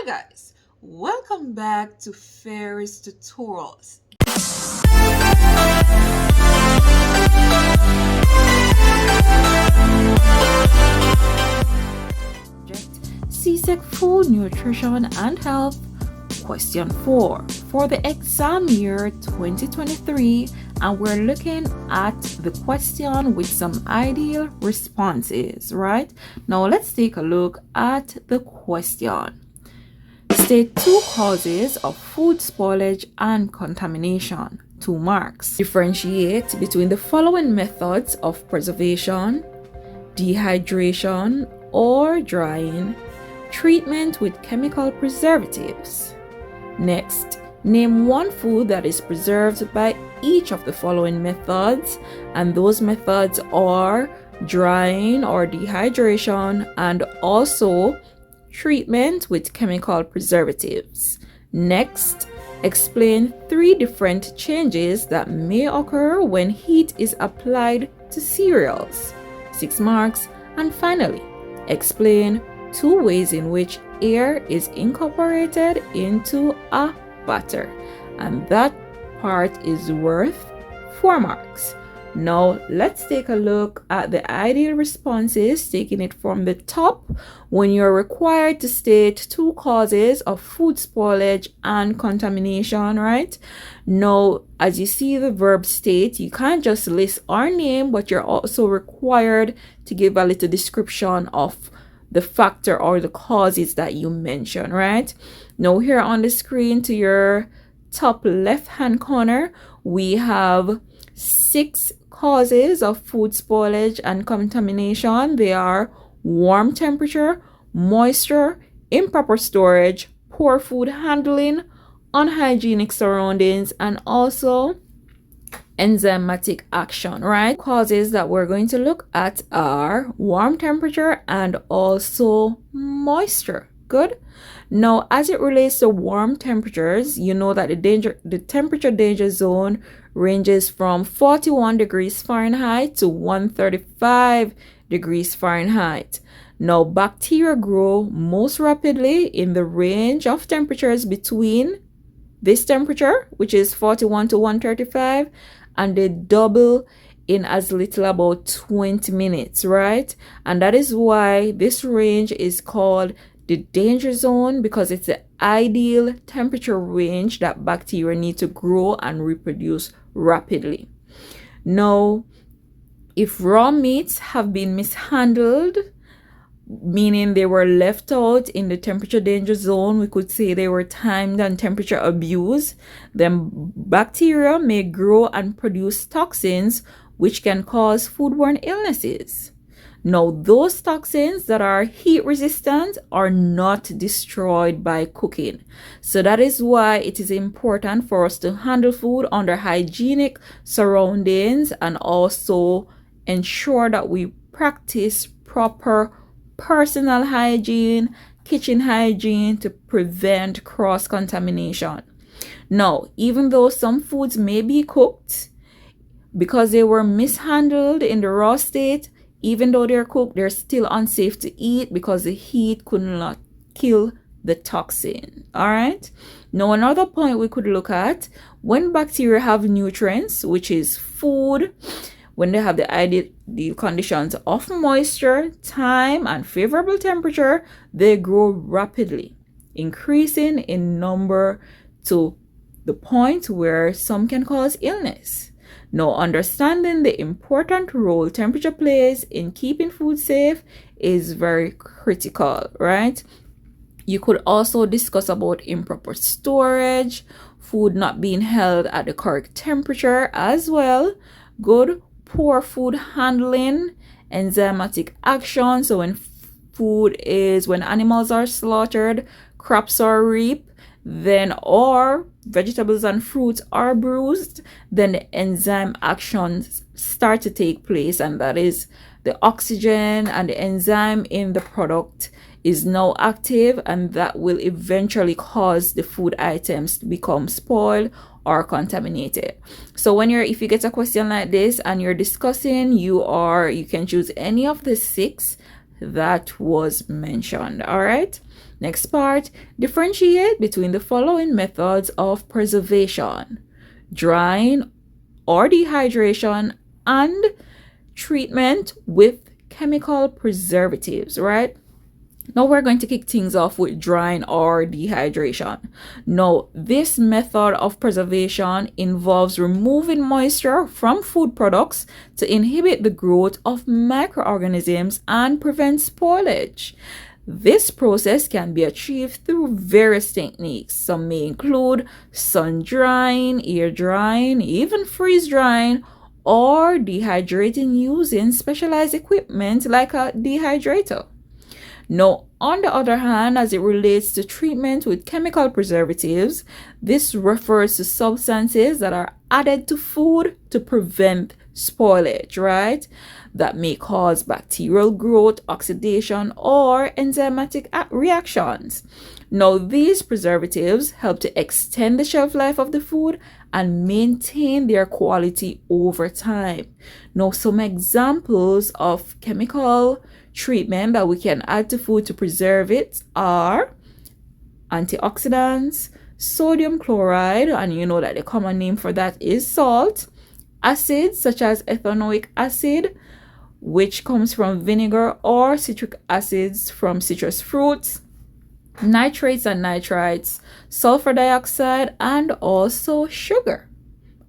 Hi guys, welcome back to Fairies Tutorials. CSEC Food, Nutrition and Health. Question 4 for the exam year 2023, and we're looking at the question with some ideal responses, right? Now let's take a look at the question. State two causes of food spoilage and contamination. 2 marks. Differentiate between the following methods of preservation: dehydration or drying, treatment with chemical preservatives. Next, name one food that is preserved by each of the following methods, and those methods are drying or dehydration and also treatment with chemical preservatives. Next, explain 3 different changes that may occur when heat is applied to cereals. 6 marks. And finally, explain 2 ways in which air is incorporated into a batter, and that part is worth 4 marks. Now let's take a look at the ideal responses, taking it from the top. When you're required to state 2 causes of food spoilage and contamination, right? Now, as you see the verb state, you can't just list our name, but you're also required to give a little description of the factor or the causes that you mention, right? Now here on the screen to your top left hand corner, we have 6 causes of food spoilage and contamination. They are warm temperature, moisture, improper storage, poor food handling, unhygienic surroundings, and also enzymatic action, right? Causes that we're going to look at are warm temperature and also moisture. Good. Now, as it relates to warm temperatures, you know that the temperature danger zone ranges from 41 degrees Fahrenheit to 135 degrees Fahrenheit. Now, bacteria grow most rapidly in the range of temperatures between this temperature, which is 41 to 135, and they double in as little about 20 minutes, right? And that is why this range is called the danger zone, because it's the ideal temperature range that bacteria need to grow and reproduce rapidly. Now, if raw meats have been mishandled, meaning they were left out in the temperature danger zone, we could say they were timed and temperature abused, then bacteria may grow and produce toxins which can cause foodborne illnesses. Now, those toxins that are heat resistant are not destroyed by cooking. So that is why it is important for us to handle food under hygienic surroundings and also ensure that we practice proper personal hygiene, kitchen hygiene to prevent cross-contamination. Now, even though some foods may be cooked, because they were mishandled in the raw state, even though they're cooked, they're still unsafe to eat because the heat could not kill the toxin. All right. Now, another point we could look at: when bacteria have nutrients, which is food, when they have the ideal conditions of moisture, time, and favorable temperature, they grow rapidly, increasing in number to the point where some can cause illness. Now, understanding the important role temperature plays in keeping food safe is very critical, right? You could also discuss about improper storage, food not being held at the correct temperature as well, poor food handling, enzymatic action. So when animals are slaughtered, crops are reaped, then or vegetables and fruits are bruised, then the enzyme actions start to take place, and that is the oxygen and the enzyme in the product is now active, and that will eventually cause the food items to become spoiled or contaminated. So if you get a question like this and you're discussing, you can choose any of the 6 that was mentioned. All right. Next part, differentiate between the following methods of preservation: drying or dehydration and treatment with chemical preservatives, right? Now we're going to kick things off with drying or dehydration. Now, this method of preservation involves removing moisture from food products to inhibit the growth of microorganisms and prevent spoilage. This process can be achieved through various techniques. Some may include sun drying, air drying, even freeze drying, or dehydrating using specialized equipment like a dehydrator. Now, on the other hand, as it relates to treatment with chemical preservatives, this refers to substances that are added to food to prevent spoilage, right? That may cause bacterial growth, oxidation, or enzymatic reactions. Now, these preservatives help to extend the shelf life of the food and maintain their quality over time. Now, some examples of chemical treatment that we can add to food to preserve it are antioxidants, sodium chloride, and you know that the common name for that is salt, acids such as ethanoic acid, which comes from vinegar, or citric acids from citrus fruits, nitrates and nitrites, sulfur dioxide, and also sugar.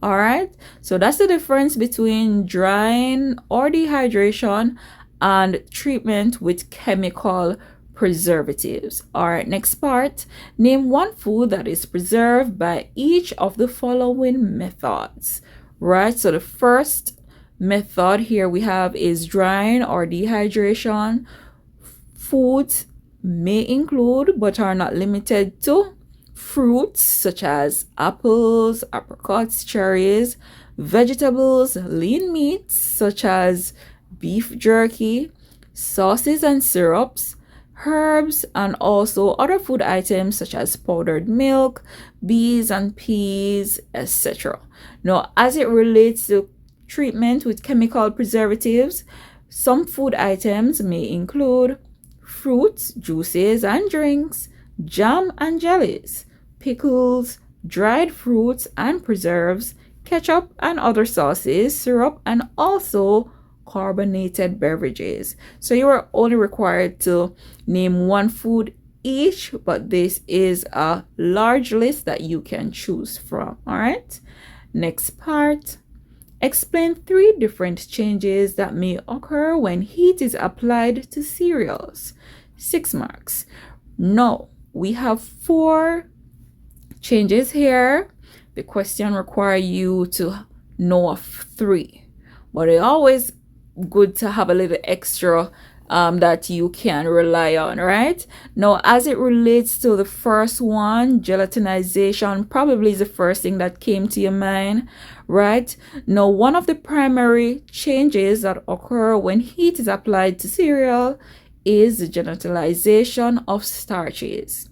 All right, so that's the difference between drying or dehydration and treatment with chemical preservatives. All right, next part, name one food that is preserved by each of the following methods. Right, so the first method here we have is drying or dehydration. Foods may include but are not limited to fruits such as apples, apricots, cherries, vegetables, lean meats such as beef jerky, sauces and syrups, herbs, and also other food items such as powdered milk, beans and peas, etc. Now, as it relates to treatment with chemical preservatives, some food items may include fruits, juices and drinks, jam and jellies, pickles, dried fruits and preserves, ketchup and other sauces, syrup, and also carbonated beverages. So you are only required to name one food each, but this is a large list that you can choose from. All right, next part, explain 3 different changes that may occur when heat is applied to cereals. 6 marks. Now we have 4 changes here. The question requires you to know of 3, but it always good to have a little extra that you can rely on, right? Now, as it relates to the first one, gelatinization probably is the first thing that came to your mind, right? Now, one of the primary changes that occur when heat is applied to cereal is the gelatinization of starches.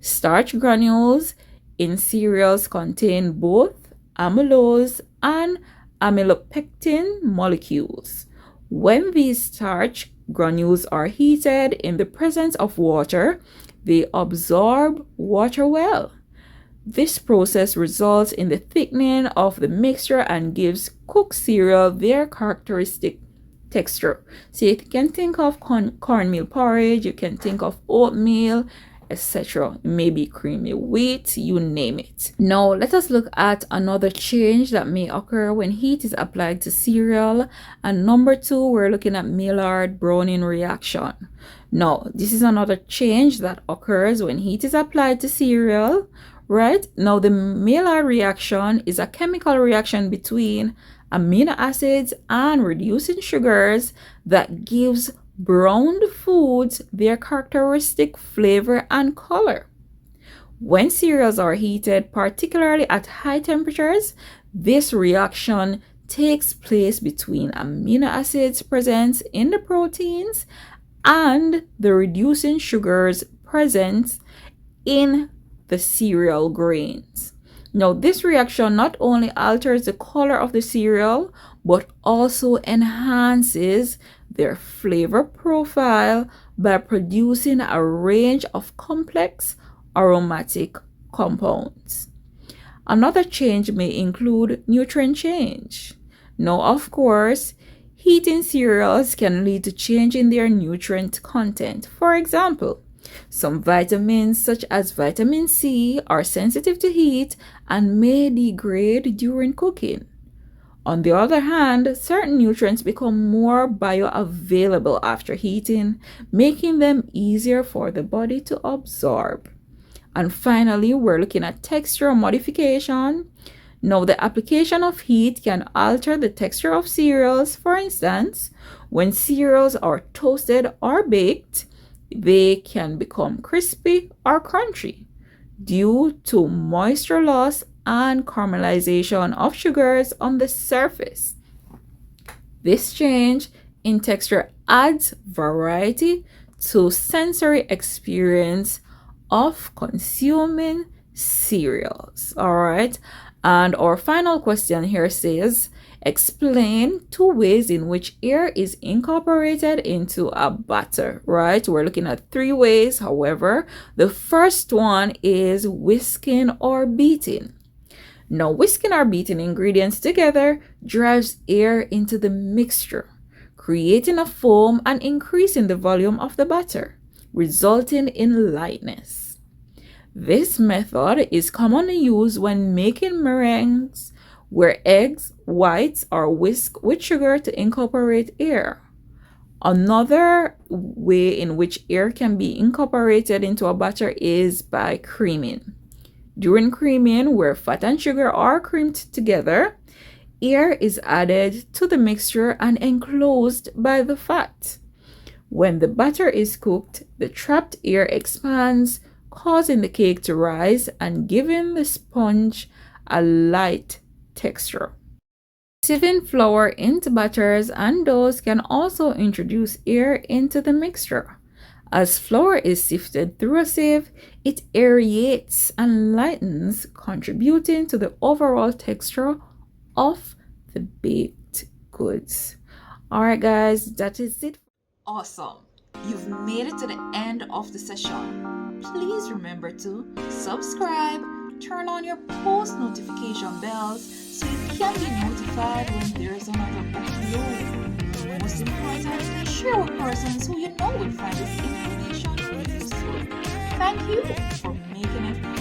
Starch granules in cereals contain both amylose and amylopectin molecules. When these starch granules are heated in the presence of water, they absorb water well. This process results in the thickening of the mixture and gives cooked cereal their characteristic texture. So you can think of cornmeal porridge, you can think of oatmeal, etc. Maybe creamy wheat, you name it. Now let us look at another change that may occur when heat is applied to cereal. And number 2, we're looking at Maillard Browning reaction. Now this is another change that occurs when heat is applied to cereal, right? Now the Maillard reaction is a chemical reaction between amino acids and reducing sugars that gives browned foods their characteristic flavor and color. When cereals are heated, particularly at high temperatures, this reaction takes place between amino acids present in the proteins and the reducing sugars present in the cereal grains. Now, this reaction not only alters the color of the cereal, but also enhances their flavor profile by producing a range of complex aromatic compounds. Another change may include nutrient change. Now, of course, heating cereals can lead to change in their nutrient content. For example, some vitamins such as vitamin C are sensitive to heat and may degrade during cooking. On the other hand, certain nutrients become more bioavailable after heating, making them easier for the body to absorb. And finally, we're looking at texture modification. Now, the application of heat can alter the texture of cereals. For instance, when cereals are toasted or baked, they can become crispy or crunchy due to moisture loss and caramelization of sugars on the surface. This change in texture adds variety to sensory experience of consuming cereals. All right. And our final question here says, explain 2 ways in which air is incorporated into a batter, right? We're looking at 3 ways. However, the first one is whisking or beating. Now, whisking or beating ingredients together drives air into the mixture, creating a foam and increasing the volume of the batter, resulting in lightness. This method is commonly used when making meringues, where eggs whites are whisked with sugar to incorporate air. Another way in which air can be incorporated into a batter is by creaming. During creaming, where fat and sugar are creamed together, air is added to the mixture and enclosed by the fat. When the batter is cooked, the trapped air expands, causing the cake to rise and giving the sponge a light texture. Sieving flour into batters and doughs can also introduce air into the mixture. As flour is sifted through a sieve, it aerates and lightens, contributing to the overall texture of the baked goods. All right, guys, that is it. Awesome. You've made it to the end of the session. Please remember to subscribe, turn on your post notification bells so you can be notified when there's another upload. Most importantly, share with persons who you know will find this information useful. Thank you for making it